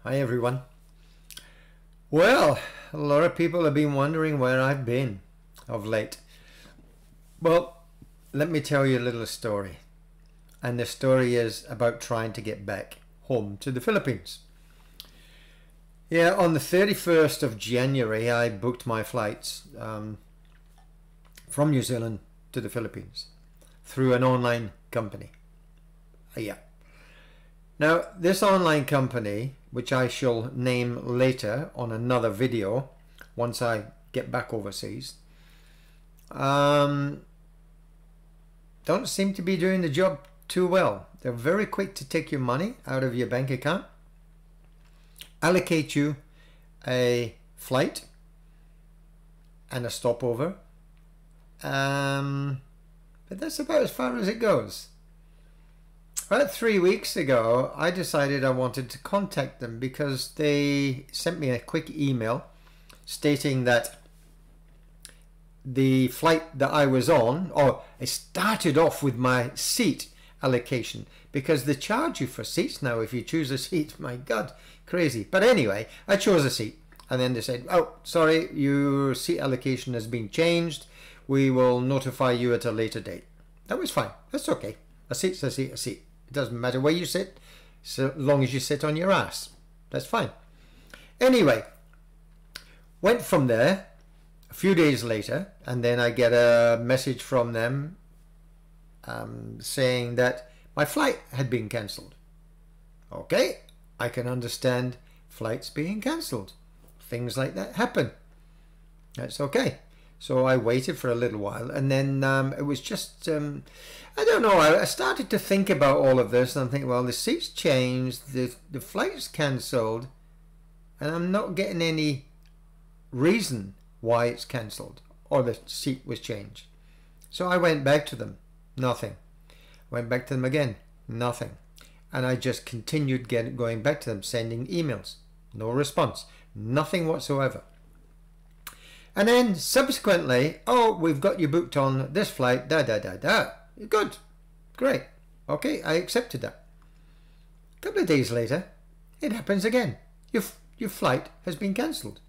Hi everyone. Well, a lot of people have been wondering where I've been of late. Well, let me tell you a little story. And the story is about trying to get back home to the Philippines. Yeah, on the 31st of January, I booked my flights from New Zealand to the Philippines through an online company. Yeah. Now, this online company, which I shall name later on another video once I get back overseas, don't seem to be doing the job too well. They're very quick to take your money out of your bank account, allocate you a flight and a stopover, but that's about as far as it goes. About 3 weeks ago, I decided I wanted to contact them because they sent me a quick email stating that the flight that I was on, or it started off with my seat allocation, because they charge you for seats now if you choose a seat. My God, crazy. But anyway, I chose a seat, and then they said, oh, sorry, your seat allocation has been changed. We will notify you at a later date. That was fine. That's okay. A seat's a seat, a seat. It doesn't matter where you sit, so long as you sit on your ass. That's fine. Anyway, went from there a few days later, and then I get a message from them saying that my flight had been cancelled. Okay, I can understand flights being cancelled. Things like that happen. That's okay. So I waited for a little while, and then it was just, I don't know, I started to think about all of this, and I'm thinking, well, the seat's changed, the flight's cancelled, and I'm not getting any reason why it's cancelled, or the seat was changed. So I went back to them, nothing. Went back to them again, nothing. And I just continued going back to them, sending emails, no response, nothing whatsoever. And then subsequently, oh, we've got you booked on this flight, Good, great, okay, I accepted that. A couple of days later, it happens again. Your flight has been cancelled.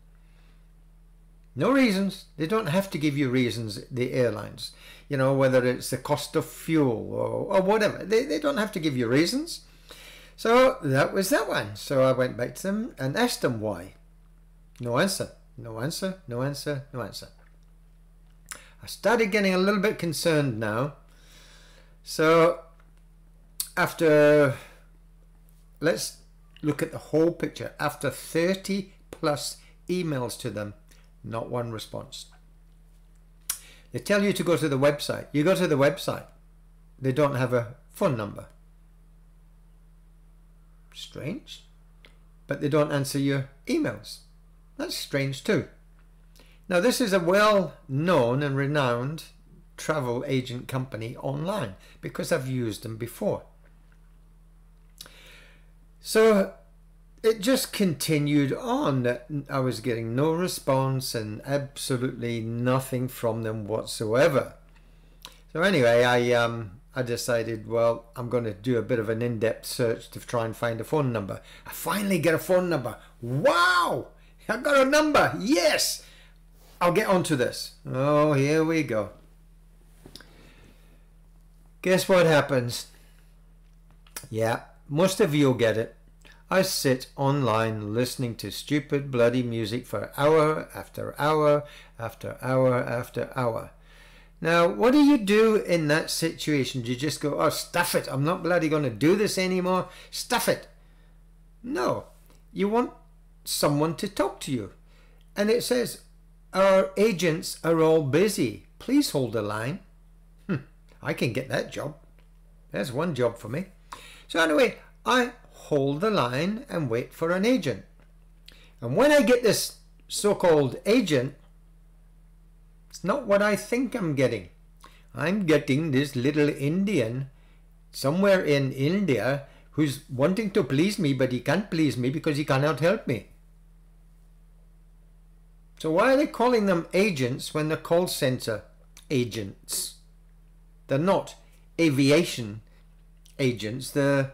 No reasons. They don't have to give you reasons, the airlines. You know, whether it's the cost of fuel or whatever. They don't have to give you reasons. So that was that one. So I went back to them and asked them why. No answer. No answer, no answer, no answer. I started getting a little bit concerned now. So let's look at the whole picture. After 30 plus emails to them, not one response. They tell you to go to the website. You go to the website. They don't have a phone number. Strange. But they don't answer your emails. That's strange too. Now, this is a well-known and renowned travel agent company online because I've used them before. So it just continued on. I was getting no response and absolutely nothing from them whatsoever. So anyway, I decided, well, I'm going to do a bit of an in-depth search to try and find a phone number. I finally get a phone number. Wow! I got a number. Yes! I'll get onto this. Oh, here we go. Guess what happens? Yeah, most of you'll get it. I sit online listening to stupid bloody music for hour after hour after hour after hour. Now, what do you do in that situation? Do you just go, oh, stuff it, I'm not bloody going to do this anymore, stuff it? No, you want someone to talk to you. And it says, our agents are all busy. Please hold the line. I can get that job. There's one job for me. So anyway, I hold the line and wait for an agent. And when I get this so-called agent, it's not what I think I'm getting. I'm getting this little Indian somewhere in India who's wanting to please me, but he can't please me because he cannot help me. So why are they calling them agents when they're call center agents? They're not aviation agents, they're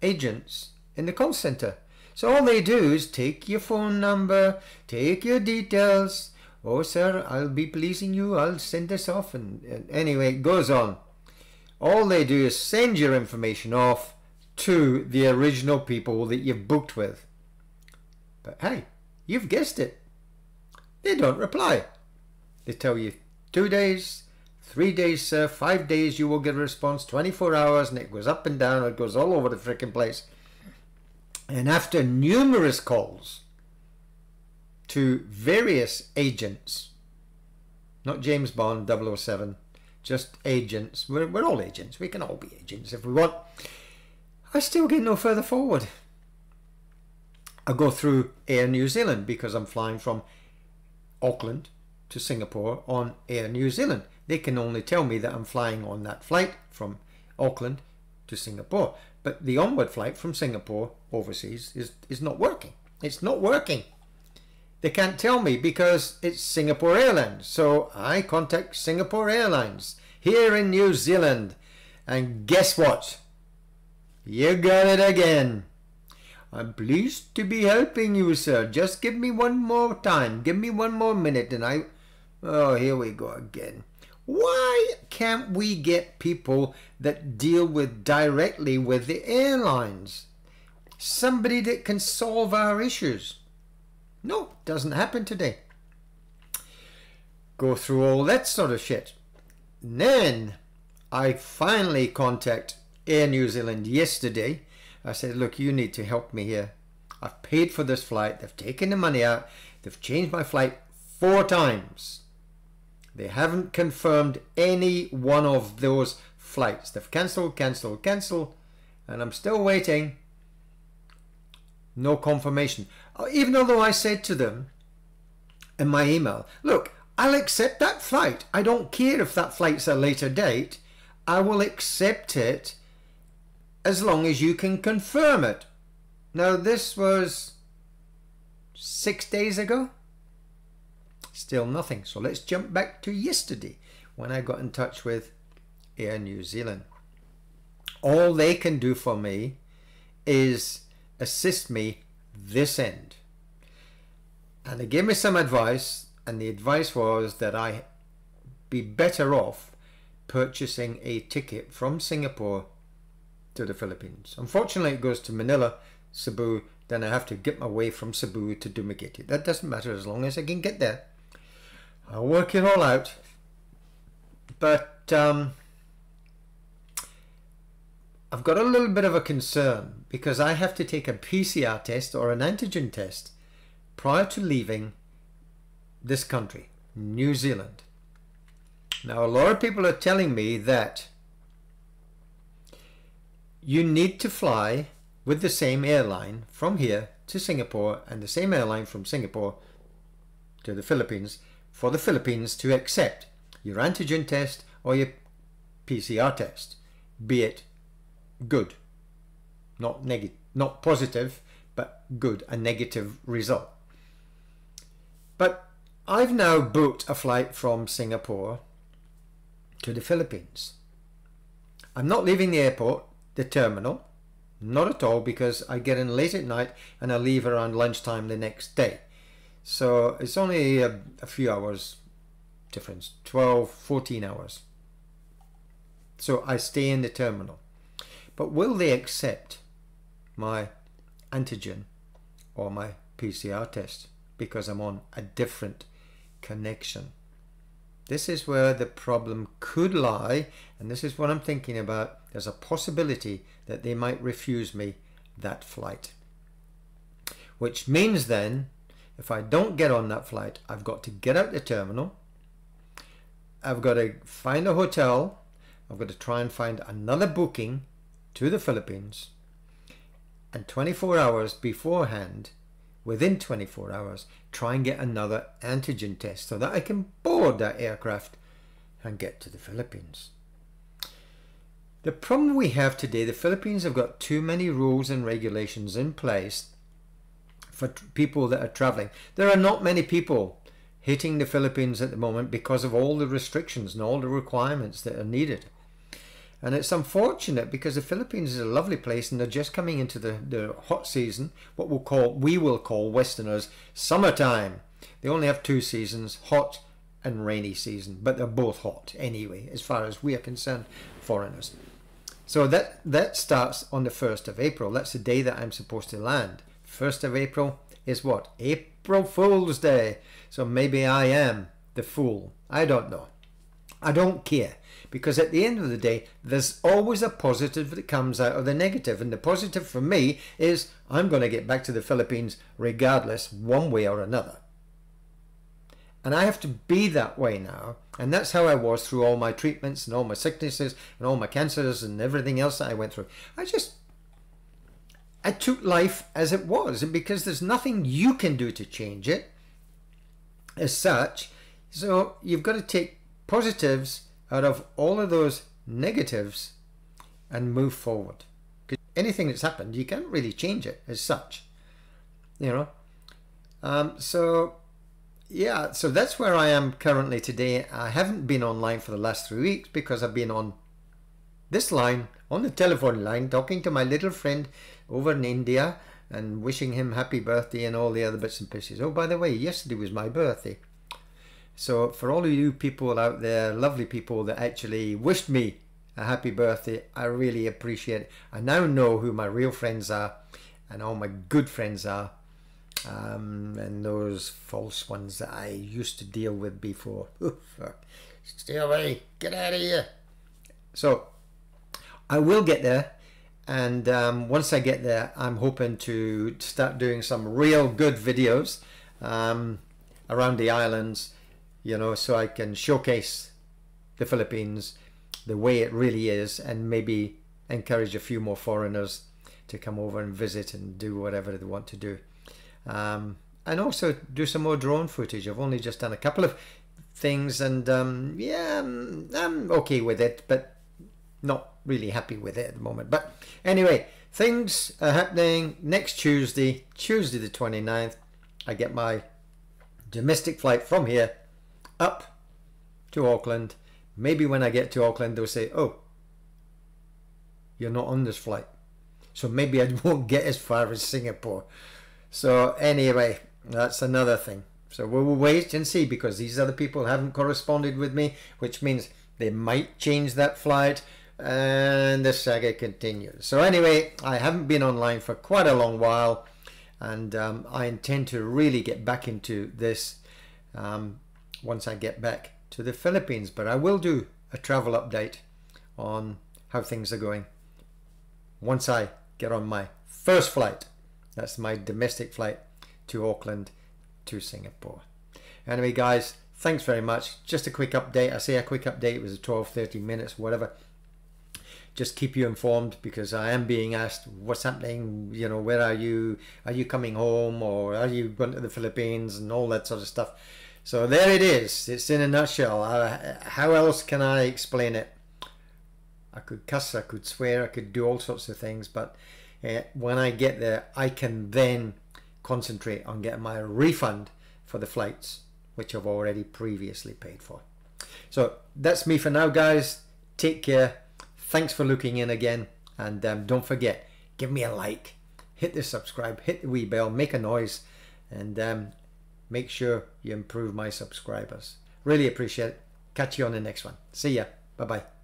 agents in the call center. So all they do is take your phone number, take your details. Oh sir, I'll be pleasing you, I'll send this off, and anyway, it goes on. All they do is send your information off to the original people that you've booked with. But hey, you've guessed it. They don't reply. They tell you 2 days, 3 days, sir, 5 days, you will get a response, 24 hours, and it goes up and down, it goes all over the freaking place. And after numerous calls to various agents, not James Bond 007, just agents, we're all agents, we can all be agents if we want, I still get no further forward. I go through Air New Zealand because I'm flying from Auckland to Singapore on Air New Zealand. They can only tell me that I'm flying on that flight from Auckland to Singapore, but the onward flight from Singapore overseas is not working. It's not working. They can't tell me because it's Singapore Airlines. So I contact Singapore Airlines here in New Zealand, and guess what? You got it again. I'm pleased to be helping you, sir. Just give me one more time. Give me one more minute and I... Oh, here we go again. Why can't we get people that deal with directly with the airlines? Somebody that can solve our issues. No, doesn't happen today. Go through all that sort of shit. And then I finally contact Air New Zealand yesterday. I said, look, you need to help me here. I've paid for this flight. They've taken the money out. They've changed my flight 4 times. They haven't confirmed any one of those flights. They've cancelled, cancelled, cancelled. And I'm still waiting. No confirmation. Even although I said to them in my email, look, I'll accept that flight. I don't care if that flight's a later date. I will accept it as long as you can confirm it. Now this was 6 days ago. Still nothing. So let's jump back to yesterday when I got in touch with Air New Zealand. All they can do for me is assist me this end. And they gave me some advice, and the advice was that I be better off purchasing a ticket from Singapore to the Philippines. Unfortunately, it goes to Manila, Cebu, then I have to get my way from Cebu to Dumaguete. That doesn't matter as long as I can get there. I'll work it all out. But I've got a little bit of a concern because I have to take a PCR test or an antigen test prior to leaving this country, New Zealand. Now, a lot of people are telling me that you need to fly with the same airline from here to Singapore and the same airline from Singapore to the Philippines for the Philippines to accept your antigen test or your PCR test, be it good, not negative, not positive, but good, a negative result. But I've now booked a flight from Singapore to the Philippines. I'm not leaving the airport, the terminal, not at all, because I get in late at night and I leave around lunchtime the next day. So it's only a few hours difference, 12, 14 hours. So I stay in the terminal. But will they accept my antigen or my PCR test because I'm on a different connection? This is where the problem could lie, and this is what I'm thinking about. There's a possibility that they might refuse me that flight. Which means then, if I don't get on that flight, I've got to get out the terminal. I've got to find a hotel. I've got to try and find another booking to the Philippines. And 24 hours beforehand, within 24 hours, try and get another antigen test so that I can board that aircraft and get to the Philippines. The problem we have today, the Philippines have got too many rules and regulations in place for people that are traveling. There are not many people hitting the Philippines at the moment because of all the restrictions and all the requirements that are needed. And it's unfortunate because the Philippines is a lovely place and they're just coming into the hot season, what we will call Westerners summertime. They only have 2 seasons, hot and rainy season, but they're both hot anyway, as far as we are concerned, foreigners. So that starts on the 1st of April. That's the day that I'm supposed to land. 1st of April is what? April Fool's Day. So maybe I am the fool. I don't know. I don't care. Because at the end of the day, there's always a positive that comes out of the negative. And the positive for me is I'm going to get back to the Philippines regardless, one way or another. And I have to be that way now. And that's how I was through all my treatments and all my sicknesses and all my cancers and everything else that I went through. I took life as it was. And because there's nothing you can do to change it as such. So you've got to take positives out of all of those negatives and move forward. Because anything that's happened, you can't really change it as such. You know? Yeah, so that's where I am currently today. I haven't been online for the last 3 weeks because I've been on this line, on the telephone line, talking to my little friend over in India and wishing him happy birthday and all the other bits and pieces. Oh, by the way, yesterday was my birthday. So for all of you people out there, lovely people that actually wished me a happy birthday, I really appreciate it. I now know who my real friends are and all my good friends are. And those false ones that I used to deal with before. Stay away, get out of here. So I will get there, and once I get there, I'm hoping to start doing some real good videos around the islands, you know, so I can showcase the Philippines the way it really is, and maybe encourage a few more foreigners to come over and visit and do whatever they want to do. And also do some more drone footage. I've only just done a couple of things, and yeah, I'm okay with it, but not really happy with it at the moment. But anyway, things are happening next Tuesday the 29th. I get my domestic flight from here up to Auckland. Maybe when I get to Auckland they'll say, oh, you're not on this flight, so maybe I won't get as far as Singapore. So anyway, that's another thing. So we'll wait and see, because these other people haven't corresponded with me, which means they might change that flight, and the saga continues. So anyway, I haven't been online for quite a long while, and I intend to really get back into this once I get back to the Philippines. But I will do a travel update on how things are going once I get on my first flight. That's my domestic flight to Auckland to Singapore. Anyway, guys, thanks very much. Just a quick update. I say a quick update. It was 12-13 minutes, whatever. Just keep you informed, because I am being asked what's happening, you know, where are you coming home, or are you going to the Philippines, and all that sort of stuff. So there it is. It's in a nutshell. How else can I explain it? I could cuss, I could swear, I could do all sorts of things, but when I get there, I can then concentrate on getting my refund for the flights, which I've already previously paid for. So that's me for now, guys. Take care. Thanks for looking in again, and don't forget, give me a like, hit the subscribe, hit the wee bell, make a noise, and make sure you improve my subscribers. Really appreciate it. Catch you on the next one. See ya. Bye bye.